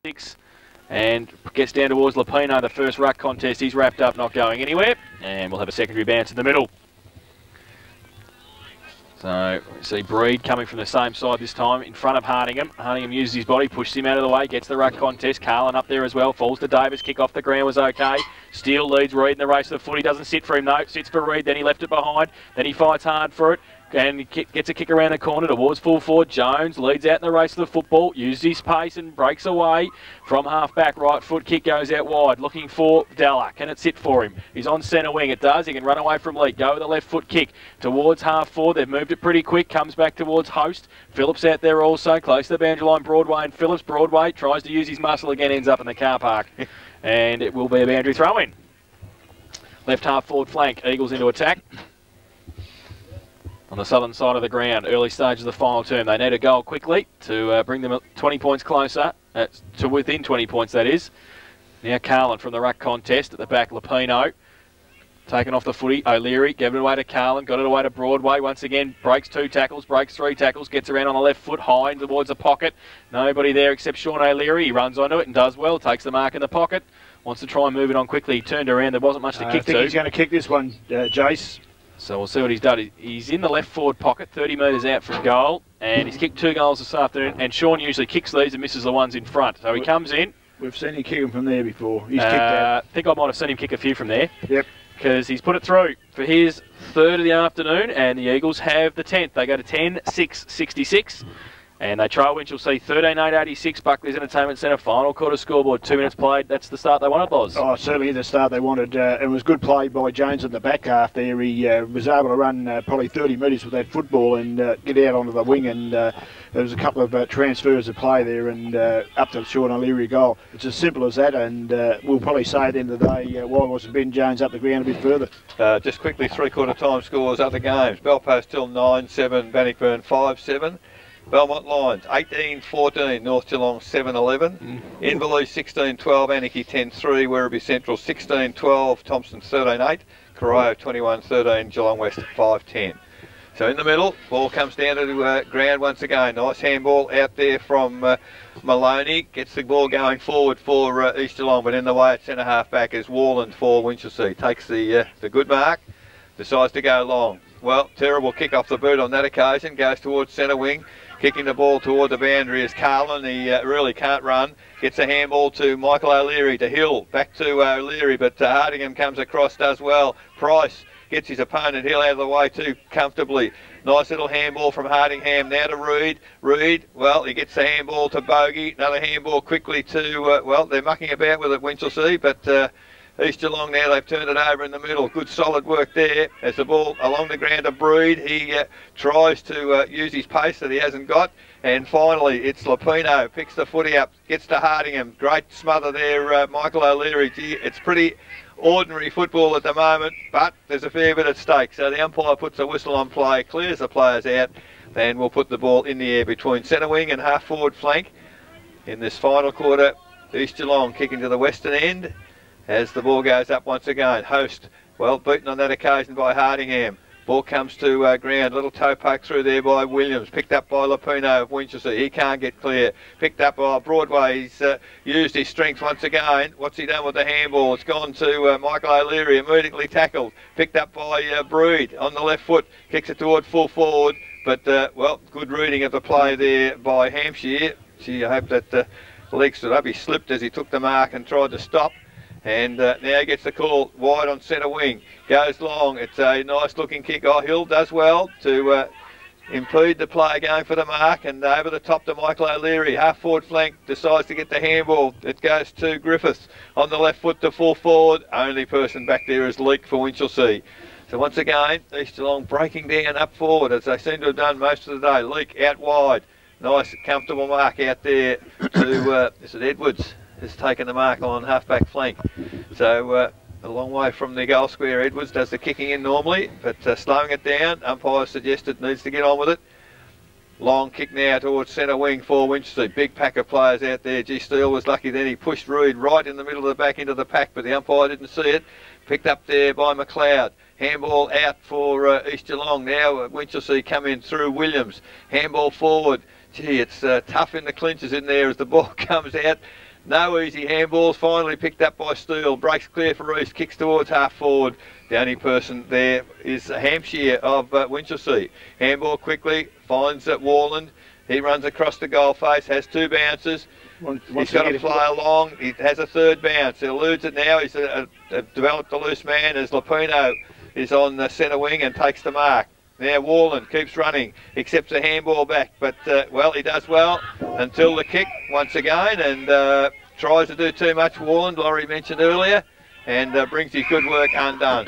6 and gets down towards Lapino. The first ruck contest, he's wrapped up, not going anywhere, and we'll have a secondary bounce in the middle. So we see Breed coming from the same side this time in front of Hardingham. Hardingham uses his body, pushes him out of the way, gets the ruck contest. Carlin up there as well, falls to Davis, kick off the ground was okay. Steele leads Reed in the race to the foot. He doesn't sit for him, no, sits for Reed, then he left it behind, then he fights hard for it. And he gets a kick around the corner towards full forward. Jones leads out in the race to the football, uses his pace and breaks away from half back. Right foot kick goes out wide, looking for Della. Can it sit for him? He's on centre wing. It does. He can run away from Leak. Go with the left foot kick towards half forward. They've moved it pretty quick. Comes back towards Host. Phillips out there also, close to the boundary line. Broadway and Phillips. Broadway tries to use his muscle again, ends up in the car park. And it will be a boundary throw in. Left half forward flank. Eagles into attack. On the southern side of the ground, early stage of the final term. They need a goal quickly to bring them 20 points closer, to within 20 points that is. Now Carlin from the ruck contest at the back, Lapino. Taken off the footy, O'Leary, gave it away to Carlin, got it away to Broadway, once again breaks 2 tackles, breaks 3 tackles, gets around on the left foot, high towards the pocket. Nobody there except Sean O'Leary. He runs onto it and does well, takes the mark in the pocket. Wants to try and move it on quickly. He turned around, there wasn't much to kick to. I think he's going to kick this one, Jace. So we'll see what he's done. He's in the left forward pocket, 30 metres out from goal, and he's kicked 2 goals this afternoon, and Sean usually kicks these and misses the ones in front. So he comes in. We've seen him kick them from there before. He's kicked out. I think I might have seen him kick a few from there. Yep. Because he's put it through for his 3rd of the afternoon, and the Eagles have the 10th. They go to 10-6-66. And they trail Winchelsea 13-8-86, Buckley's Entertainment Centre, final quarter scoreboard, 2 minutes played. That's the start they wanted, Loz. Oh, certainly the start they wanted. It was good play by Jones in the back half there. He was able to run probably 30 metres with that football and get out onto the wing, and there was a couple of transfers of play there and up to Sean O'Leary goal. It's as simple as that, and we'll probably say at the end of the day, why wasn't Ben Jones up the ground a bit further? Just quickly, 3/4 time scores, other games. Belpost Hill 9-7, Bannockburn 5-7. Belmont Lions 18-14, North Geelong 7-11, Inverleigh 16-12, Anarchy 10-3, Werribee Central 16-12, Thompson 13-8, Corio 21-13, Geelong West 5-10. So in the middle, ball comes down to ground once again. Nice handball out there from Maloney, gets the ball going forward for East Geelong, but in the way at centre half back is Warland for Winchelsea. Takes the good mark, decides to go long. Well, terrible kick off the boot on that occasion, goes towards centre wing. Kicking the ball toward the boundary is Carlin. He really can't run. Gets a handball to Michael O'Leary, to Hill. Back to O'Leary, but Hardingham comes across, does well. Price gets his opponent Hill out of the way too comfortably. Nice little handball from Hardingham. Now to Reed. Reed, well, he gets the handball to Bogey. Another handball quickly to, well, they're mucking about with it, Winchelsea, but East Geelong now, they've turned it over in the middle. Good solid work there as the ball along the ground to Breed. He tries to use his pace that he hasn't got. And finally, it's Lapino, picks the footy up, gets to Hardingham. Great smother there, Michael O'Leary. Gee, it's pretty ordinary football at the moment, but there's a fair bit at stake. So the umpire puts a whistle on play, clears the players out, and we'll put the ball in the air between centre wing and half forward flank. In this final quarter, East Geelong kicking to the western end. As the ball goes up once again, Host, well, beaten on that occasion by Hardingham. Ball comes to ground, little toe poke through there by Williams, picked up by Lapino of Winchelsea. He can't get clear. Picked up by Broadway. He's used his strength once again. What's he done with the handball? It's gone to Michael O'Leary, immediately tackled. Picked up by Breed on the left foot, kicks it toward full forward. But, well, good reading of the play there by Hampshire. Gee, I hope that the leg stood up. He slipped as he took the mark and tried to stop. And now he gets the call wide on centre wing. Goes long. It's a nice looking kick. Oh, Hill does well to impede the player going for the mark. And over the top to Michael O'Leary. Half forward flank, decides to get the handball. It goes to Griffiths on the left foot to full forward. Only person back there is Leak for Winchelsea. So once again, East Geelong breaking down up forward as they seem to have done most of the day. Leak out wide. Nice comfortable mark out there to, is it Edwards? Has taken the mark on half-back flank. So a long way from the goal square. Edwards does the kicking in normally, but slowing it down. Umpire suggested needs to get on with it. Long kick now towards centre wing for Winchelsea. Big pack of players out there. G. Steele was lucky then. He pushed Reed right in the middle of the back into the pack, but the umpire didn't see it. Picked up there by McLeod. Handball out for East Geelong. Now Winchelsea come in through Williams. Handball forward. Gee, it's tough in the clinches in there as the ball comes out. No easy handballs, finally picked up by Steele, breaks clear for East, kicks towards half forward. The only person there is Hampshire of Winchelsea. Handball quickly, finds Warland. He runs across the goal face, has 2 bounces. He's got to fly along, he has a 3rd bounce. He eludes it now, he's developed a loose man as Lapino is on the centre wing and takes the mark. Now Warland keeps running, accepts the handball back, but well, he does well until the kick once again, and tries to do too much, Warland, Laurie mentioned earlier, and brings his good work undone.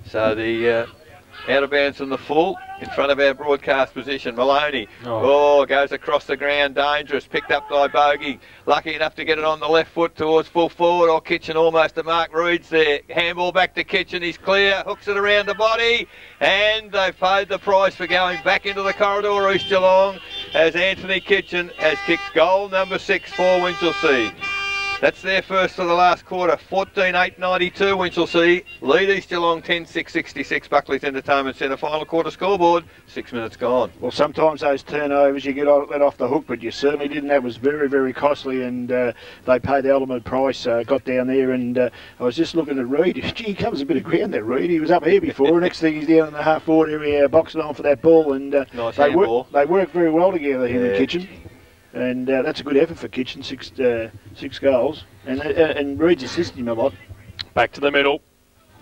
So the out of bounds from the full, in front of our broadcast position. Maloney, goes across the ground, dangerous, picked up by Bogey, lucky enough to get it on the left foot towards full forward, or Kitchen almost to Mark Reed's there. Handball back to Kitchen, he's clear, hooks it around the body, and they've paid the price for going back into the corridor, East Geelong, as Anthony Kitchen has kicked goal number 6 for Winchelsea. That's their first for the last quarter. 14-8-92 Winchelsea. Lead East Geelong 10-6-66. Buckley's Entertainment Centre. Final quarter scoreboard. 6 minutes gone. Well, sometimes those turnovers you get let off the hook, but you certainly didn't. That was very, very costly, and they paid the ultimate price. Got down there, and I was just looking at Reed. Gee, he covers a bit of ground there, Reed. He was up here before. Next thing he's down in the half forward area, boxing on for that ball, and nice they work very well together, him and Kitchen. And that's a good effort for Kitchen, 6 goals. And Reed's assisted him a lot. Back to the middle.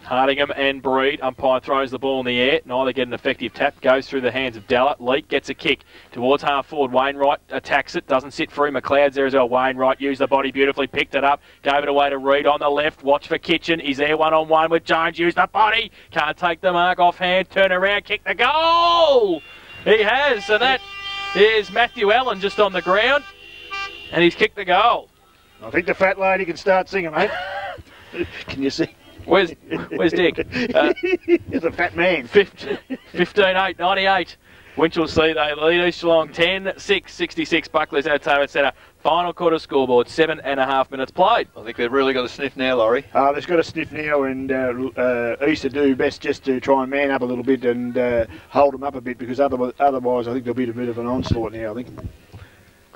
Hardingham and Breed. Umpire throws the ball in the air. Neither get an effective tap. Goes through the hands of Dalla. Leak gets a kick towards half forward. Wainwright attacks it. Doesn't sit free. McLeod's there as well. Wainwright used the body beautifully. Picked it up. Gave it away to Reed on the left. Watch for Kitchen. He's there one-on-one with Jones. Used the body. Can't take the mark offhand. Turn around. Kick the goal. He has. And that is Matthew Allen just on the ground. And he's kicked the goal. I think the fat lady can start singing, mate. Can you see? Where's Dick? He's a fat man. 15-8-98. Winchelsea, they lead East Geelong 10-6-66. Buckley's Entertainment Centre. Final quarter scoreboard, 7.5 minutes played. I think they've really got a sniff now, Laurie. They've got a sniff now, and East to do best just to try and man up a little bit and hold them up a bit, because otherwise I think there'll be a bit of an onslaught now, I think.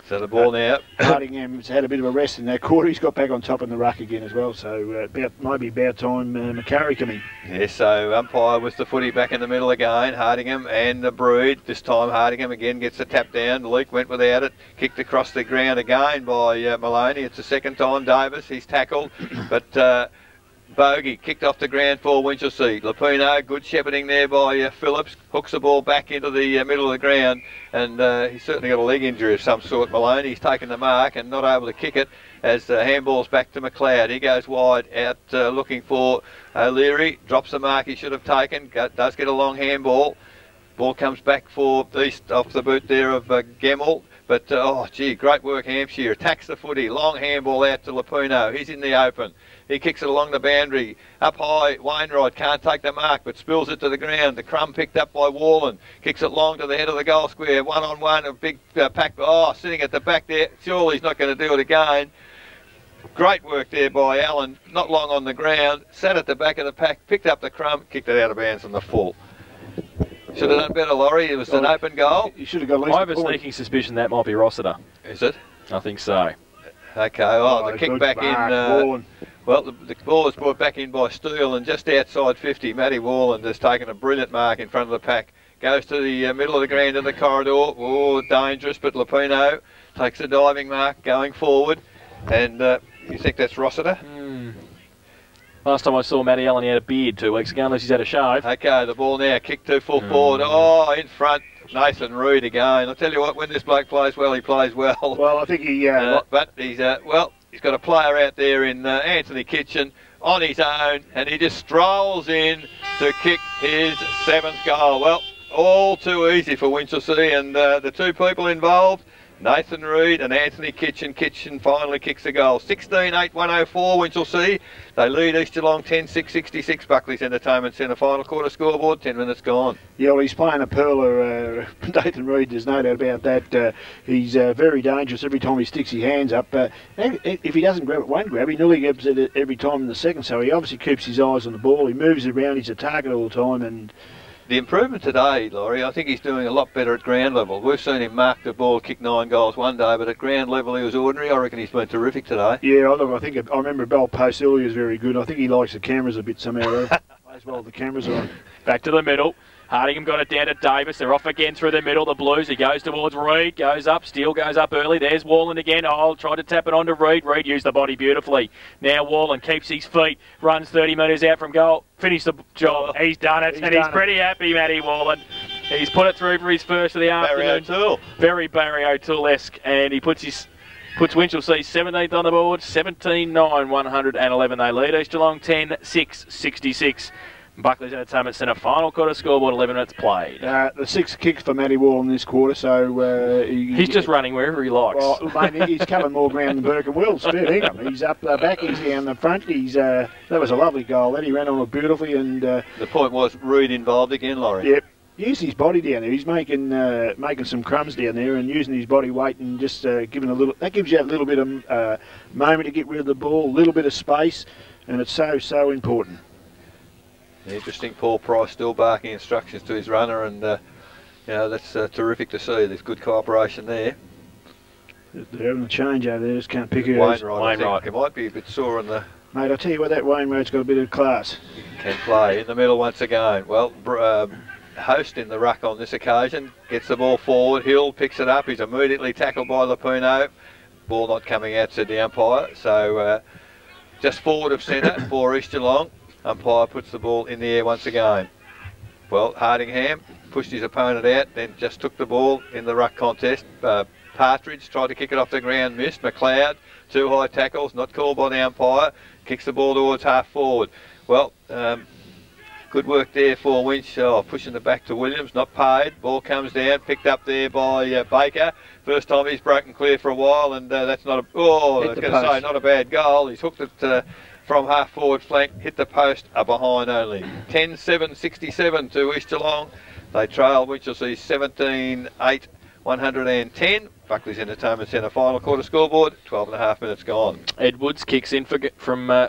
So the ball now. Hardingham's had a bit of a rest in that quarter. He's got back on top in the ruck again as well, so might be about time McCarry coming. Yeah, so umpire with the footy back in the middle again. Hardingham and the Breed. This time Hardingham again gets the tap down. Leak went without it. Kicked across the ground again by Maloney. It's the second time Davis. He's tackled, but Bogey kicked off the ground for Winchelsea. Lapino, good shepherding there by Phillips. Hooks the ball back into the middle of the ground, and he's certainly got a leg injury of some sort, Maloney. He's taken the mark and not able to kick it as handball's back to McLeod. He goes wide out looking for O'Leary. Drops the mark he should have taken. Does get a long handball. Ball comes back for East off the boot there of Gemmell. But, oh, gee, great work, Hampshire. Attacks the footy. Long handball out to Lapino. He's in the open. He kicks it along the boundary. Up high, Wainwright can't take the mark, but spills it to the ground. The crumb picked up by Warland. Kicks it long to the head of the goal square. One-on-one, a big pack. Oh, sitting at the back there. Surely he's not going to do it again. Great work there by Allen. Not long on the ground. Sat at the back of the pack, picked up the crumb, kicked it out of bounds from the full. Should have done better, Laurie. It was an open goal. You should have got at least I have a sneaking suspicion that might be Rossiter. Is it? I think so. Okay, the kick back in. Well, the ball is brought back in by Steele, and just outside 50, Matty Warland has taken a brilliant mark in front of the pack. Goes to the middle of the ground in the corridor. Oh, dangerous, but Lapino takes a diving mark going forward. And you think that's Rossiter? Last time I saw Matty Allen, he had a beard 2 weeks ago, unless he's had a shave. Okay, the ball now, kick to full forward. Oh, in front, Nathan Reed again. I'll tell you what, when this bloke plays well, he plays well. Well, I think he... but he's, he's got a player out there in Anthony Kitchen on his own, and he just strolls in to kick his 7th goal. Well, all too easy for Winchelsea, and the 2 people involved, Nathan Reed and Anthony Kitchen. Kitchen finally kicks a goal. 16-8-104 Winchelsea. They lead East Geelong 10-6-66. Buckley's Entertainment Centre. Final quarter scoreboard, 10 minutes gone. Yeah, well, he's playing a pearler, Nathan Reed, there's no doubt about that. He's very dangerous every time he sticks his hands up. If he doesn't grab it, won't grab. He nearly grabs it every time in the second, so he obviously keeps his eyes on the ball. He moves around, he's a target all the time, and The improvement today, Laurie, I think he's doing a lot better at ground level. We've seen him mark the ball, kick 9 goals one day, but at ground level he was ordinary. I reckon he's been terrific today. Yeah, look, I think I remember Bell Post earlier was very good. I think he likes the cameras a bit somehow. Plays well with the cameras are on. Back to the middle. Hardingham got it down to Davis. They're off again through the middle. The Blues. He goes towards Reed. Goes up. Steele goes up early. There's Wallen again. Oh, tried to tap it onto Reed. Reed used the body beautifully. Now Wallen keeps his feet. Runs 30 metres out from goal. Finished the job. He's done it. He's pretty happy, Matty Wallen. He's put it through for his first of the afternoon. Barry O'Toole. Very Barry O'Toole-esque. And he puts Winchelsea 17th on the board. 17-9, 111 they lead. East Geelong 10-6, 66. Buckley's Entertainment Centre final quarter scoreboard, 11 minutes played. The 6 kicks for Matty Wall in this quarter, so he's just running wherever he likes. Well, mate, he's covered more ground than Burke and Wills. Fair income. He's up the back, he's down the front. That was a lovely goal. Then he ran on it beautifully, and the point was Reed involved again, Laurie. Yep. Used his body down there. He's making some crumbs down there and using his body weight and just giving a little. That gives you a little bit of moment to get rid of the ball, a little bit of space, and it's so important. Interesting. Paul Price still barking instructions to his runner, and that's terrific to see. There's good cooperation there. They're having a change over there. Just can't pick it. Wainwright. It might be a bit sore on the. Mate, I tell you what, that Wainwright's got a bit of class. Can play in the middle once again. Well, host in the ruck on this occasion gets the ball forward. Hill picks it up. He's immediately tackled by Lapino. Ball not coming out, said the umpire. So just forward of centre for East Geelong. Umpire puts the ball in the air once again. Well, Hardingham pushed his opponent out, then just took the ball in the ruck contest. Partridge tried to kick it off the ground, missed. McLeod, 2 high tackles, not called by the umpire. Kicks the ball towards half forward. Well, good work there for Winch, pushing it back to Williams, not paid. Ball comes down, picked up there by Baker. First time he's broken clear for a while, and that's not not a bad goal. He's hooked it from half forward flank, hit the post, a behind only. 10-7, 67 to East Geelong. They trail Winchelsea 17-8, 110. Buckley's Entertainment Centre final quarter scoreboard, 12.5 minutes gone. Edwards kicks in from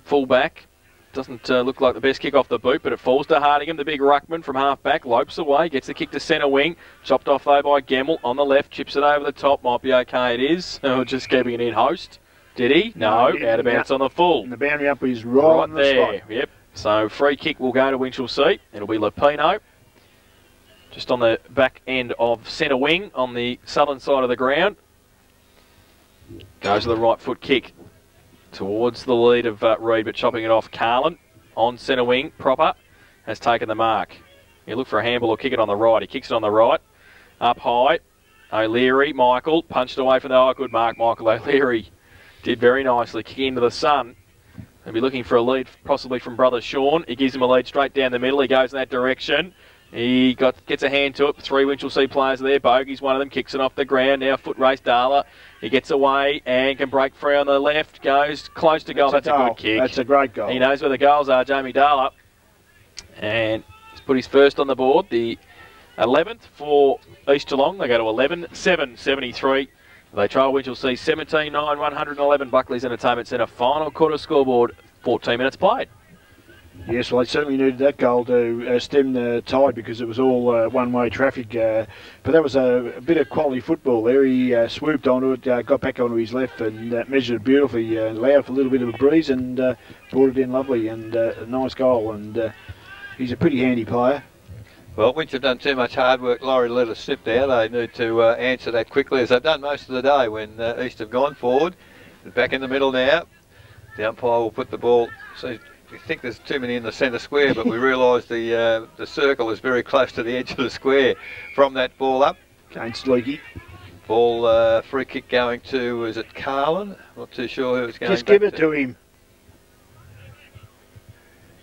full back. Doesn't look like the best kick off the boot, but it falls to Hardingham, the big ruckman from half back, lopes away, gets the kick to centre wing, chopped off though by Gemmell on the left, chips it over the top, might be okay, it is. Just keeping it in host. Did he? No, out of bounds on the full. And the boundary up is right on the there. spot. Yep. So free kick will go to Winchelsea. It'll be Lapino. Just on the back end of centre wing on the southern side of the ground. Goes to the right foot kick towards the lead of Reed, but chopping it off. Carlin on centre wing, proper, has taken the mark. You look for a handball or kick it on the right. He kicks it on the right. Up high. O'Leary, Michael, punched away from the good mark, Michael O'Leary. Did very nicely, kicking into the sun. They'll be looking for a lead, possibly from brother Sean. He gives him a lead straight down the middle. He goes in that direction. He gets a hand to it. 3 Winchelsea players there. Bogey's one of them. Kicks it off the ground. Now foot race Darla. He gets away and can break free on the left. Goes close to goal. That's a good kick. That's a great goal. He knows where the goals are, Jamie Darla. And he's put his first on the board. The 11th for East Geelong. They go to 11-7, 73. They trail Winchelsea 17-9, 111. Buckley's Entertainment Centre final quarter scoreboard, 14 minutes played. Yes, well, they certainly needed that goal to stem the tide because it was all one-way traffic. But that was a bit of quality football there. He swooped onto it, got back onto his left and measured it beautifully, allowed for a little bit of a breeze and brought it in lovely and a nice goal. And he's a pretty handy player. Well, Winch have done too much hard work. Laurie let us slip there. They need to answer that quickly, as they've done most of the day when East have gone forward. Back in the middle now. The umpire will put the ball. So we think there's too many in the centre square, but we realise the circle is very close to the edge of the square. From that ball up. Against Leakey. Ball free kick going to, is it Carlin? Not too sure who it's going. Just give it to him.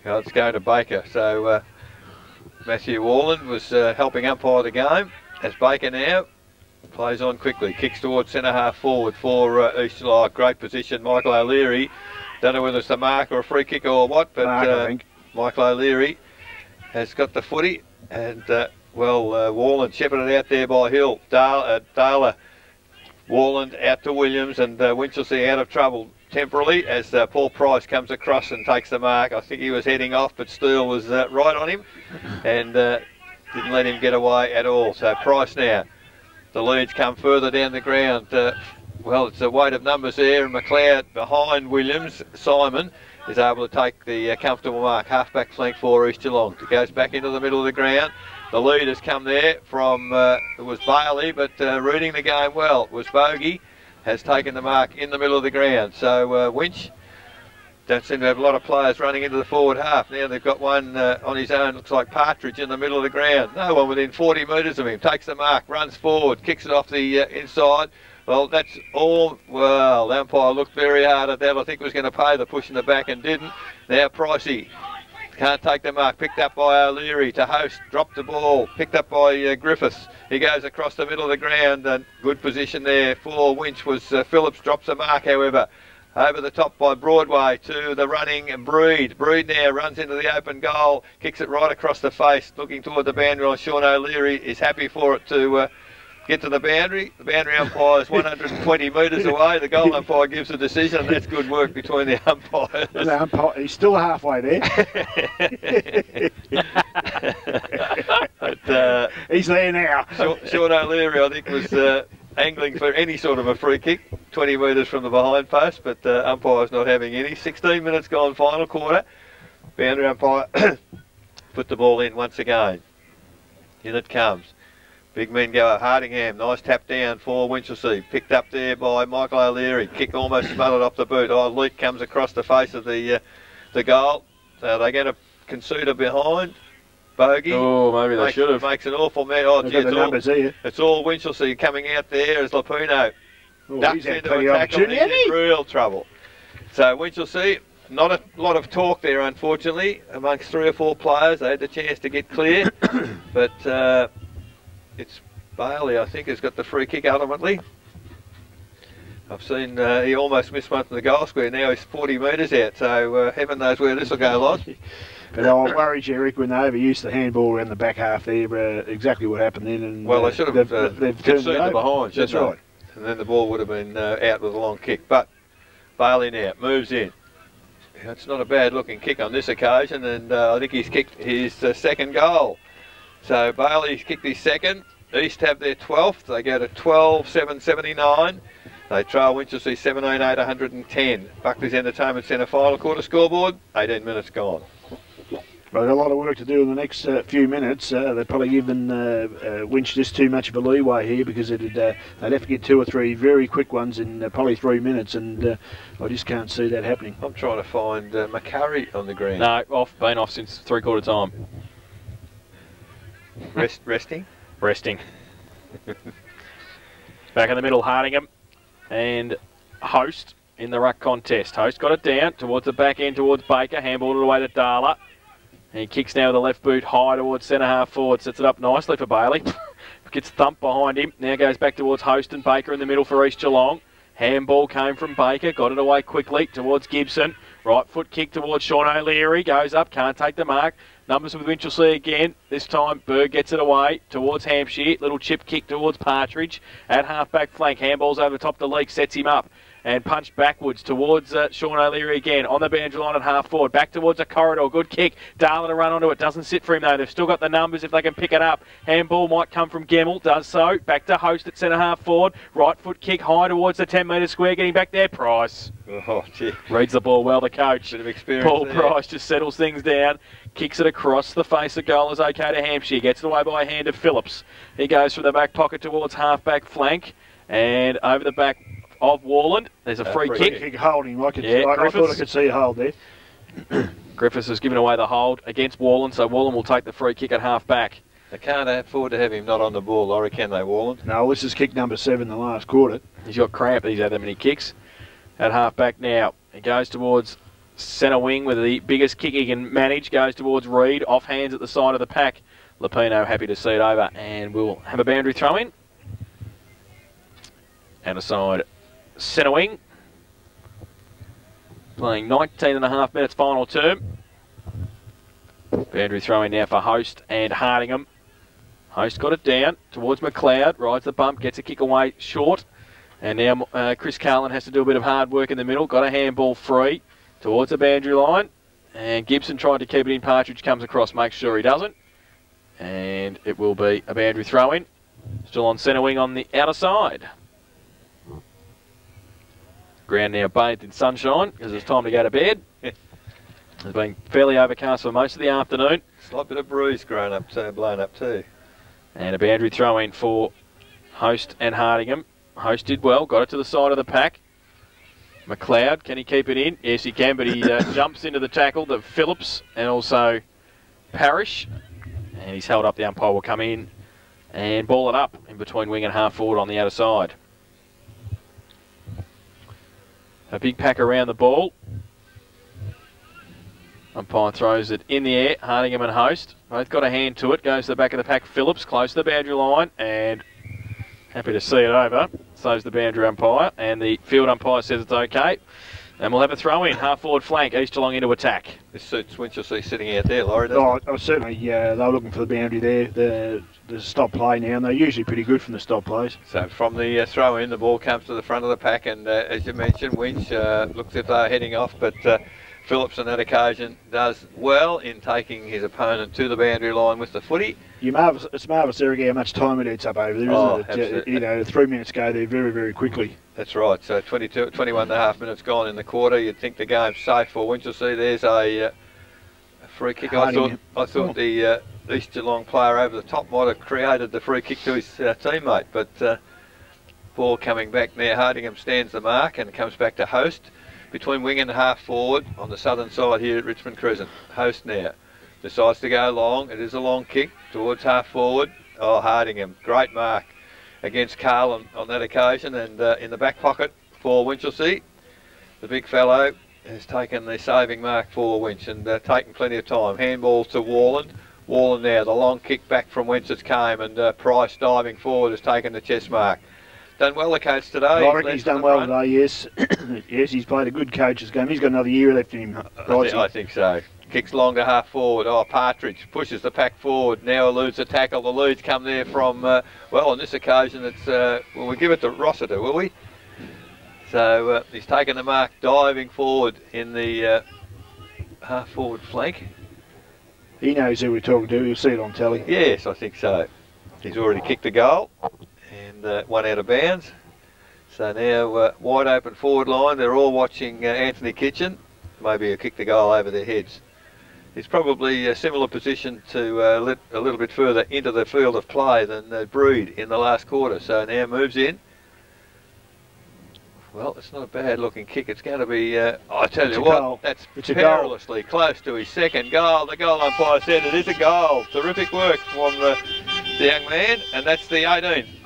Oh, it's going to Baker. So Matthew Wallen was helping umpire the game. As Baker now plays on quickly, kicks towards centre half forward for East Geelong. Great position, Michael O'Leary. Don't know whether it's a mark or a free kick or what, but I think. Michael O'Leary has got the footy, and Wallen shepherded out there by Hill. Darla, Wallen out to Williams, and Winchelsea out of trouble. temporarily as Paul Price comes across and takes the mark. I think he was heading off, but Steele was right on him and didn't let him get away at all. So Price now. The leads come further down the ground. Well, it's a weight of numbers there, and McLeod behind Williams. Simon is able to take the comfortable mark. Half-back flank for East Geelong. It goes back into the middle of the ground. The lead has come there from, it was Bailey, but reading the game well, it was Bogey, has taken the mark in the middle of the ground. So Winch don't seem to have a lot of players running into the forward half. Now they've got one on his own, looks like Partridge in the middle of the ground. No one within 40 metres of him. Takes the mark, runs forward, kicks it off the inside. Well, that's all. Well, the umpire looked very hard at that. I think was going to pay the push in the back and didn't. Now Pricey can't take the mark. Picked up by O'Leary to Host. Dropped the ball. Picked up by Griffiths. He goes across the middle of the ground. And good position there for Winch was Phillips. Drops the mark, however. Over the top by Broadway to the running Breed. Breed now runs into the open goal. Kicks it right across the face. Looking toward the boundary line. Sean O'Leary is happy for it to get to the boundary. The boundary umpire is 120 metres away. The goal umpire gives a decision, and that's good work between the umpires. The umpire, he's still halfway there. But, he's there now. Sean O'Leary, I think, was angling for any sort of a free kick, 20 metres from the behind post, but umpire's not having any. 16 minutes gone, final quarter. Boundary umpire put the ball in once again. In it comes. Big men go. Hardingham, nice tap down for Winchelsea. Picked up there by Michael O'Leary. Kick almost smothered off the boot. Oh, Leak comes across the face of the goal. So they get a conceder behind. Bogey. Oh, maybe they should have. Makes an awful mess. Oh, gee, it's all Winchelsea coming out there as Lapino ducks into a tackle. He's in real trouble. So Winchelsea, not a lot of talk there, unfortunately, amongst 3 or 4 players. They had the chance to get clear, but it's Bailey, I think, has got the free kick ultimately. I've seen he almost missed one from the goal square. Now he's 40 metres out, so heaven knows where this will go, Loz. But I worried you, Rick, when they overused the handball around the back half there, exactly what happened then. And, well, they should have they've conceded the behind, That's right. And then the ball would have been out with a long kick. But Bailey now moves in. It's not a bad looking kick on this occasion, and I think he's kicked his second goal. So Bailey's kicked his second. East have their 12th. They go to 12-7-79. They trail Winchelsea 17-8, 110. Buckley's Entertainment Centre final quarter scoreboard. 18 minutes gone. Well, a lot of work to do in the next few minutes. They've probably given Winch just too much of a leeway here because they'd have to get 2 or 3 very quick ones in probably 3 minutes, and I just can't see that happening. I'm trying to find McCurry on the green. No, been off since 3/4 time. Resting? Resting. Back in the middle, Hardingham and Host in the ruck contest. Host got it down towards the back end towards Baker, handballed it away to Darla. He kicks now with the left boot high towards centre half forward, sets it up nicely for Bailey. Gets thumped behind him, now goes back towards Host and Baker in the middle for East Geelong. Handball came from Baker, got it away quickly towards Gibson. Right foot kick towards Sean O'Leary, goes up, can't take the mark. Numbers with Winchelsea again. This time Berg gets it away towards Hampshire. Little chip kick towards Partridge. At half-back flank, handballs over the top to Leake, sets him up. And punched backwards towards Sean O'Leary again. On the boundary line at half forward. Back towards a corridor. Good kick. Darla to run onto it. Doesn't sit for him though. They've still got the numbers if they can pick it up. Handball might come from Gemmell. Does so. Back to Host at centre half forward. Right foot kick high towards the 10-metre square. Getting back there. Price. Oh, gee. Reads the ball well, the coach. Bit of experience Paul there. Price just settles things down. Kicks it across the face of goal is okay to Hampshire. Gets it away by a hand of Phillips. He goes from the back pocket towards half-back flank. And over the back of Warland. There's a free kick. Holding. I thought I could see a hold there. Griffiths has given away the hold against Warland, so Warland will take the free kick at half-back. They can't afford to have him not on the ball, Laurie, can they, Warland? No, this is kick number 7 in the last quarter. He's got cramp. He's had that many kicks. At half-back now. He goes towards centre wing with the biggest kick he can manage. Goes towards Reed. Off hands at the side of the pack. Lapino happy to see it over. And we'll have a boundary throw in. And aside centre wing. Playing 19.5 minutes final term. Boundary throw in now for Host and Hardingham. Host got it down towards McLeod. Rides the bump. Gets a kick away short. And now Chris Carlin has to do a bit of hard work in the middle. Got a handball free towards the boundary line. And Gibson tried to keep it in. Partridge comes across, makes sure he doesn't. And it will be a boundary throw-in. Still on centre wing on the outer side. Ground now bathed in sunshine because it's time to go to bed. It's been fairly overcast for most of the afternoon. Slight bit of breeze blown up too. And a boundary throw-in for Host and Hardingham. Host did well, got it to the side of the pack. McLeod, can he keep it in? Yes, he can, but he jumps into the tackle to Phillips and also Parrish. And he's held up. The umpire will come in and ball it up in between wing and half forward on the outer side. A big pack around the ball. Umpire throws it in the air. Hardingham and Host both got a hand to it. Goes to the back of the pack. Phillips close to the boundary line and happy to see it over. So's the boundary umpire, and the field umpire says it's okay. And we'll have a throw in, half forward flank, East Geelong into attack. This suits Winchelsea sitting out there, Laurie, doesn't it? Certainly, they were looking for the boundary there. The stop play now, and they're usually pretty good from the stop plays. So from the throw in, the ball comes to the front of the pack, and as you mentioned, Winch looks as if they're heading off, but Phillips on that occasion does well in taking his opponent to the boundary line with the footy. It's marvellous, Eric, how much time it eats up over there, isn't it? 3 minutes go there very, very quickly. That's right. So 21 and a half minutes gone in the quarter. You'd think the game's safe for Winchelsea. There's a free kick. I thought the East Geelong player over the top might have created the free kick to his teammate, but ball coming back now. Hardingham stands the mark and comes back to Host between wing and half forward on the southern side here at Richmond Crescent. Host now decides to go long. It is a long kick towards half forward. Oh, Hardingham, great mark against Carlin on that occasion, and in the back pocket for Winchelsea. The big fellow has taken the saving mark for Winch and taken plenty of time. Handball to Warland. Warland now, the long kick back from whence it came, and Price diving forward has taken the chest mark. Done well the coach today. I reckon he's done well today, yes. Yes, he's played a good coach's game. He's got another year left in him. I think so. Kicks long to half forward. Oh, Partridge pushes the pack forward. Now eludes a tackle. The leads come there from, well, on this occasion, it's, well, we give it to Rossiter, will we? So he's taken the mark, diving forward in the half forward flank. He knows who we're talking to. You'll see it on telly. Yes, I think so. He's already kicked a goal and one out of bounds. So now wide open forward line. They're all watching Anthony Kitchen. Maybe he'll kick the goal over their heads. It's probably a similar position to let a little bit further into the field of play than Breed in the last quarter. So now moves in. Well, it's not a bad looking kick. It's going to be, I tell you what, that's perilously close to his second goal. The goal umpire said it is a goal. Terrific work from the young man, and that's the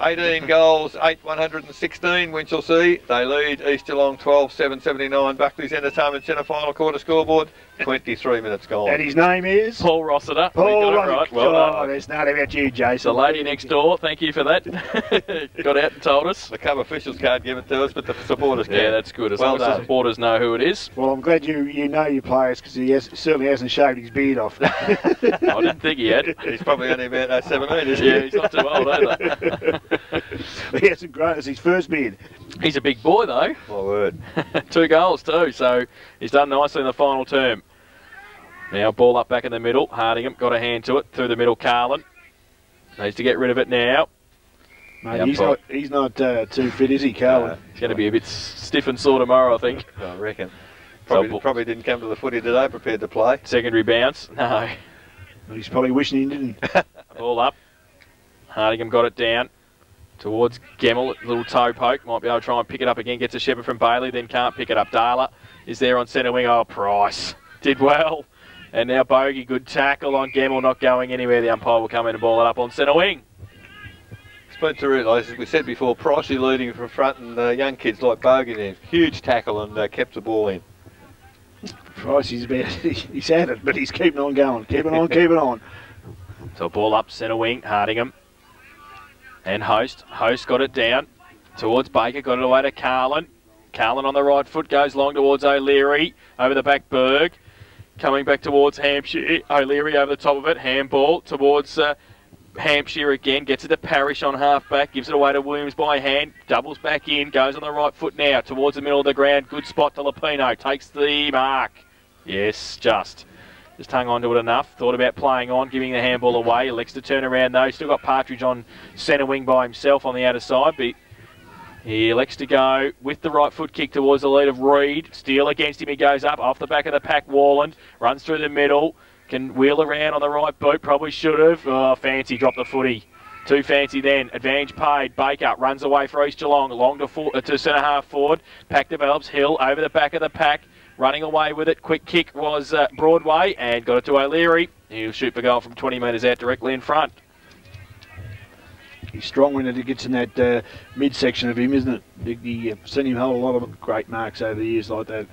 18 goals, 8-116 Winchelsea. They lead East Geelong 12-779. Buckley's Entertainment Centre final quarter scoreboard, 23 minutes gone. And his name is? Paul Rossiter. Paul Rossiter. Right. Well done. There's none about you, Jason. The lady next door, thank you for that. Got out and told us. The club officials can't give it to us, but the supporters can. Yeah, that's good. As long as the supporters know who it is. Well, I'm glad you know your players, because he certainly hasn't shaved his beard off. I didn't think he had. He's probably only about 17, isn't he? Yeah, he's not too old either. He hasn't grown as his first beard. He's a big boy though. My word. 2 goals too, so he's done nicely in the final term. Now ball up back in the middle. Hardingham got a hand to it through the middle. Carlin needs to get rid of it now. Mate, he's not too fit, is he, Carlin? He's going to be a bit stiff and sore tomorrow, I think. I reckon. Probably didn't come to the footy today prepared to play. Secondary bounce. No. He's probably wishing he didn't. Ball up. Hardingham got it down towards Gemmell. Little toe poke. Might be able to try and pick it up again. Gets a shepherd from Bailey, then can't pick it up. Darla is there on centre wing. Oh, Price did well. And now Bogey, good tackle on Gemmell, not going anywhere. The umpire will come in and ball it up on centre wing. Supposed to realise, as we said before, Pricey leading from front, and young kids like Bogey there. Huge tackle and kept the ball in. Pricey's he's had it, but he's keeping on going. Keeping on. So ball up centre wing, Hardingham. And Host got it down towards Baker, got it away to Carlin. Carlin on the right foot, goes long towards O'Leary, over the back Berg. Coming back towards Hampshire, O'Leary over the top of it, handball towards Hampshire again, gets it to Parrish on half-back, gives it away to Williams by hand, doubles back in, goes on the right foot now, towards the middle of the ground, good spot to Lupino, takes the mark. Yes, just hung on to it enough, thought about playing on, giving the handball away, elects to turn around though, still got Partridge on centre wing by himself on the outer side, but he elects to go with the right foot kick towards the lead of Reed, Steele against him, he goes up, off the back of the pack, Warland, runs through the middle, can wheel around on the right boot, probably should have. Oh, fancy, dropped the footy. Too fancy then. Advantage paid. Baker runs away for East Geelong. Long to centre half forward. Pack develops. Hill over the back of the pack. Running away with it. Quick kick was Broadway and got it to O'Leary. He'll shoot for goal from 20 metres out directly in front. He's strong when it gets in that midsection of him, isn't it? You've seen him hold a lot of great marks over the years like that.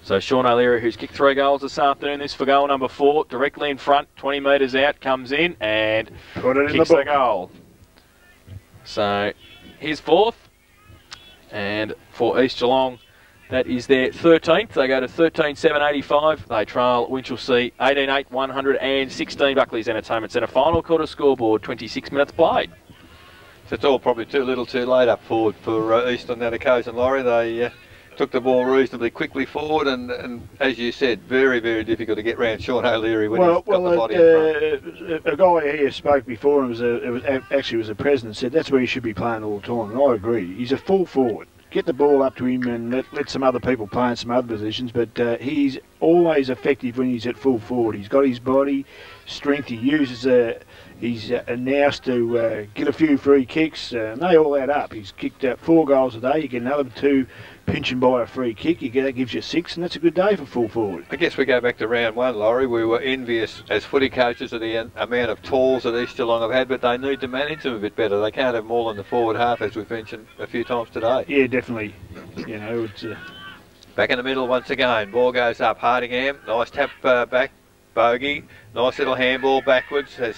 So Sean O'Leary, who's kicked 3 goals this afternoon, this for goal number 4, directly in front, 20 metres out, comes in and kicks the goal. So his 4th, and for East Geelong, that is their 13th. They go to 13-7-85. They trail Winchelsea 18-8, 116. Buckley's Entertainment Centre final quarter scoreboard, 26 minutes played. So it's all probably too little too late up forward for East on that occasion, Laurie. They took the ball reasonably quickly forward, and as you said, very, very difficult to get round Sean O'Leary when he's got the body in front. A guy here spoke before, and it was a president, said that's where he should be playing all the time, and I agree. He's a full forward. Get the ball up to him and let some other people play in some other positions, but he's always effective when he's at full forward. He's got his body strength. He uses his nous to get a few free kicks, and they all add up. He's kicked 4 goals a day. You get another 2 pinching by a free kick. That gives you 6, and that's a good day for full forward. I guess we go back to round 1, Laurie. We were envious as footy coaches of the amount of talls that East Geelong have had, but they need to manage them a bit better. They can't have them all in the forward half, as we've mentioned a few times today. Yeah, definitely. You know, it's back in the middle once again. Ball goes up. Hardingham, nice tap back. Bogey, nice little handball backwards. Has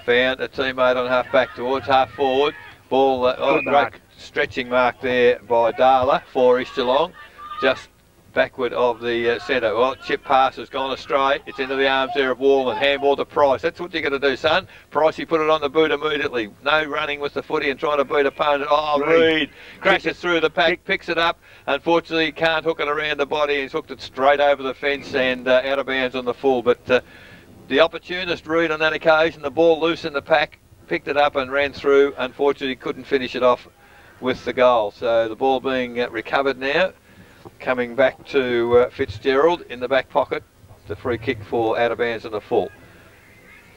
found a teammate on half back towards half forward. Ball, great stretching mark there by Darla for East Geelong. Just backward of the centre. Well, chip pass has gone astray. It's into the arms there of Warland. Handball to Price. That's what you're going to do, son. Pricey put it on the boot immediately. No running with the footy and trying to beat opponent. Oh, Reed crashes through the pack, picks it up. Unfortunately, can't hook it around the body. He's hooked it straight over the fence and out of bounds on the full. But the opportunist, Reed, on that occasion, the ball loose in the pack, picked it up and ran through. Unfortunately, couldn't finish it off with the goal. So the ball being recovered now. Coming back to Fitzgerald in the back pocket. The free kick for out of bounds on the full.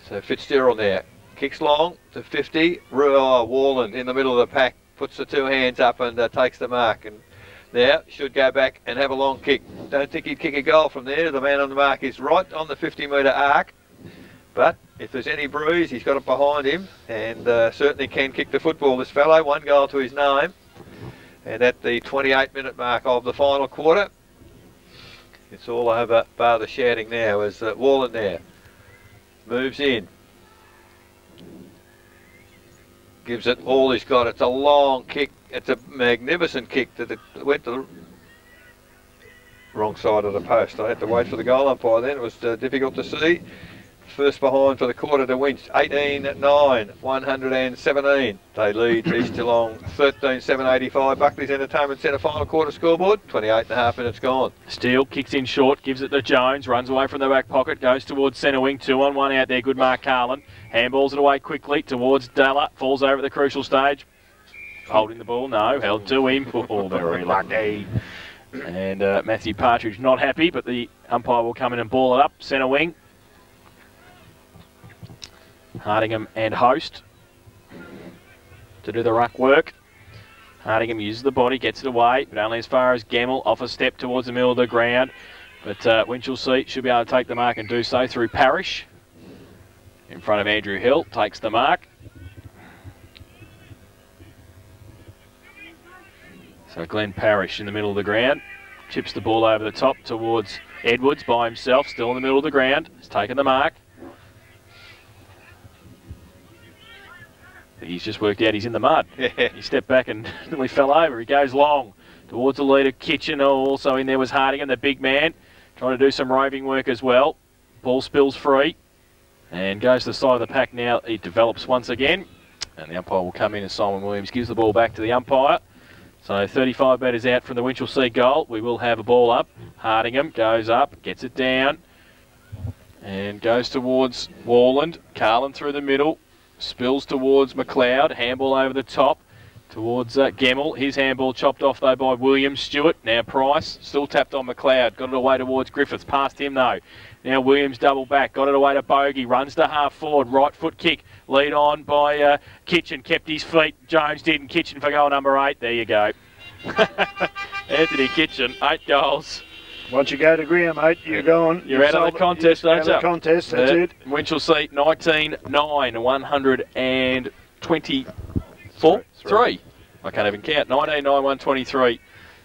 So Fitzgerald now kicks long to 50. Warland in the middle of the pack puts the 2 hands up and takes the mark. And now should go back and have a long kick. Don't think he'd kick a goal from there. The man on the mark is right on the 50-metre arc. But if there's any bruise, he's got it behind him and certainly can kick the football, this fellow. 1 goal to his name. And at the 28-minute mark of the final quarter, it's all over bar the shouting now as Warland there moves in. Gives it all he's got. It's a long kick. It's a magnificent kick that went to the wrong side of the post. I had to wait for the goal umpire then. It was difficult to see. First behind for the quarter to Winch, 18-9, 117. They lead East Geelong 13-7-85. Buckley's Entertainment Centre final quarter scoreboard, 28.5 minutes gone. Steele kicks in short, gives it to Jones, runs away from the back pocket, goes towards centre wing, 2-on-1 out there, good mark Carlin. Handballs it away quickly towards Dalla, falls over at the crucial stage. Holding the ball, no, held to him. Oh, very lucky. And Matthew Partridge not happy, but the umpire will come in and ball it up, centre wing. Hardingham and Host to do the ruck work. Hardingham uses the body, gets it away, but only as far as Gemmell, off a step towards the middle of the ground. But Winchelsea should be able to take the mark and do so through Parrish. In front of Andrew Hill, takes the mark. So Glenn Parrish in the middle of the ground. Chips the ball over the top towards Edwards by himself, still in the middle of the ground. He's taken the mark. He's just worked out he's in the mud. Yeah. He stepped back and nearly fell over. He goes long towards the leader, Kitchen. Also in there was Hardingham, the big man, trying to do some roving work as well. Ball spills free. And goes to the side of the pack now. It develops once again. And the umpire will come in as Simon Williams gives the ball back to the umpire. So 35 metres out from the Winchelsea goal. We will have a ball up. Hardingham goes up, gets it down. And goes towards Warland. Carlin through the middle. Spills towards McLeod. Handball over the top. Towards Gemmell. His handball chopped off though by Williams. Stewart. Now Price. Still tapped on McLeod. Got it away towards Griffiths. Past him though. Now Williams double back. Got it away to Bogey. Runs to half forward. Right foot kick. Lead on by Kitchen. Kept his feet. Jones didn't. Kitchen for goal number 8. There you go. Anthony Kitchen. 8 goals. Once you go to Graham, mate, you're gone. You're out of the contest, aren't you? Out of the contest, that's it. Winchelsea 19-9, 124. 3. I can't even count. 19-9, 123.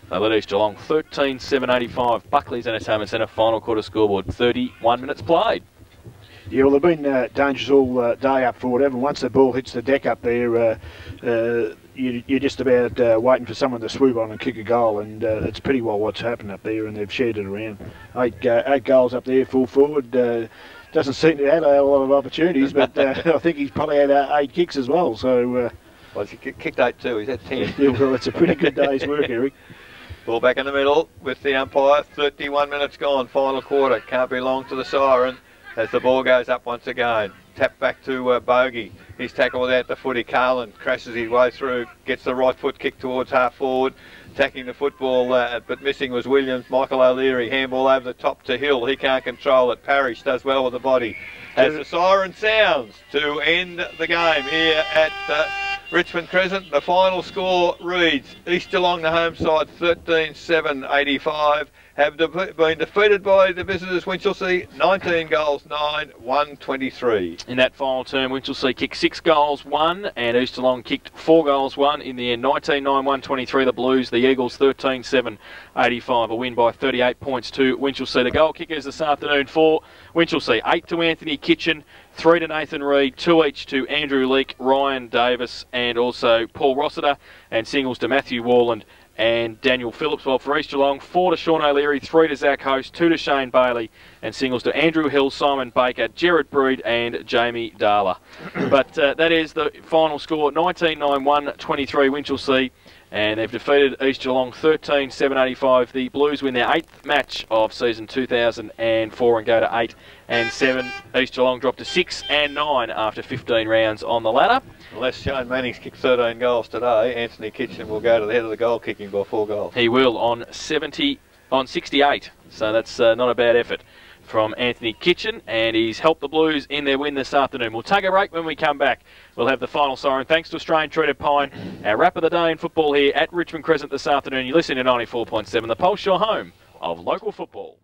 They led East Geelong 13-7-85. Buckley's Entertainment Centre final quarter scoreboard. 31 minutes played. Yeah, well, they've been dangerous all day up forward. Even once the ball hits the deck up there, you're just about waiting for someone to swoop on and kick a goal, and it's pretty well what's happened up there, and they've shared it around. 8 goals up there, full forward. Doesn't seem to have a lot of opportunities, but I think he's probably had 8 kicks as well. So, well, he kicked 8 too. He's had 10. Yeah, well, it's a pretty good day's work, Eric. Ball back in the middle with the umpire. 31 minutes gone. Final quarter. Can't be long to the siren as the ball goes up once again. Tap back to Bogey. He's tackled without the footy. Carlin crashes his way through, gets the right foot kick towards half forward, attacking the football, but missing was Williams. Michael O'Leary, handball over the top to Hill. He can't control it. Parrish does well with the body. As the siren sounds to end the game here at Richmond Crescent, the final score reads East Geelong, the home side, 13-7-85. Have been defeated by the visitors Winchelsea, 19 goals 9, 123. In that final term, Winchelsea kicked 6 goals 1 and East Geelong kicked 4 goals 1. In the end, 19-9, 123. The Blues, the Eagles, 13-7-85. A win by 38 points to Winchelsea. The goal kickers this afternoon for Winchelsea, 8 to Anthony Kitchen, 3 to Nathan Reid, 2 each to Andrew Leake, Ryan Davis and also Paul Rossiter, and singles to Matthew Warland and Daniel Phillips. Well, for East Geelong, 4 to Sean O'Leary, 3 to Zach Host, 2 to Shane Bailey, and singles to Andrew Hill, Simon Baker, Jared Breed and Jamie Darla. But that is the final score, 19-9, 123 Winchelsea, and they've defeated East Geelong 13-7-85. The Blues win their 8th match of season 2004 and go to 8-7. East Geelong dropped to 6-9 after 15 rounds on the ladder. Unless Shane Manning's kicked 13 goals today, Anthony Kitchen will go to the head of the goal kicking by 4 goals. He will on 68, so that's not a bad effort from Anthony Kitchen, and he's helped the Blues in their win this afternoon. We'll take a break. When we come back, we'll have the final siren. Thanks to Australian Treated Pine, our wrap of the day in football here at Richmond Crescent this afternoon. You listen to 94.7, the Pulse, your home of local football.